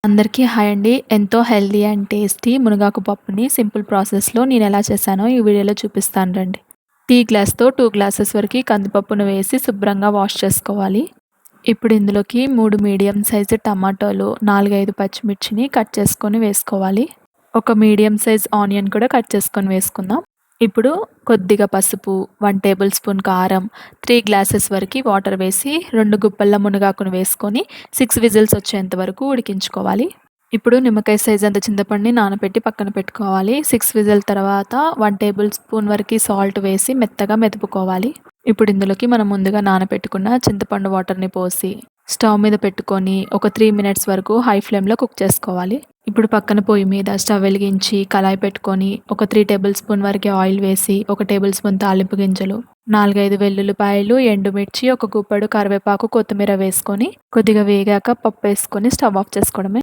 అందరికీ హాయ్ అండి. ఎంతో హెల్తీ అండ్ టేస్టీ మునగాకు పప్పుని సింపుల్ ప్రాసెస్‌లో నేనెలా చేశానో ఈ వీడియోలో చూపిస్తాను రండి. టీ గ్లాస్‌తో 2 గ్లాసెస్ వరకి కందిపప్పును వేసి శుభ్రంగా వాష్ చేసుకోవాలి. ఇప్పుడు ఇందులోకి 3 మీడియం సైజు టమాటాలు, 4, 5 పచ్చిమిర్చిని కట్ చేసుకొని వేసుకోవాలి. ఒక మీడియం సైజ్ ఆనియన్ కూడా కట్ చేసుకొని వేసుకుందాం. ఇప్పుడు కొద్దిగా పసుపు, 1 టేబుల్ స్పూన్ కారం, 3 గ్లాసెస్ వరకి వాటర్ వేసి 2 గుప్పల మునగాకును వేసుకొని 6 విజిల్స్ వచ్చేంత వరకు ఉడికించుకోవాలి. ఇప్పుడు నిమ్మకాయ సైజ్ అంత చింతపండుని నానబెట్టి పక్కన పెట్టుకోవాలి. 6 విజిల్ తర్వాత 1 టేబుల్ స్పూన్ వరకి సాల్ట్ వేసి మెత్తగా మెదుపుకోవాలి. ఇప్పుడు ఇందులోకి మనం ముందుగా నానబెట్టుకున్న చింతపండు వాటర్‌ని పోసి స్టవ్ మీద పెట్టుకొని ఒక 3 మినిట్స్ వరకు హై ఫ్లేమ్‌లో కుక్ చేసుకోవాలి. ఇప్పుడు పక్కన పొయ్యి మీద స్టవ్ వెలిగించి కళాయి పెట్టుకొని ఒక 3 టేబుల్ స్పూన్ వరకి ఆయిల్ వేసి, ఒక టేబుల్ స్పూన్ తాలింపు గింజలు, 4, 5 వెల్లుల్లిపాయలు, ఎండుమిర్చి, ఒక గుప్పెడు కరివేపాకు, కొత్తిమీర వేసుకొని కొద్దిగా వేగాక పప్పేసుకొని స్టవ్ ఆఫ్ చేసుకోవడమే.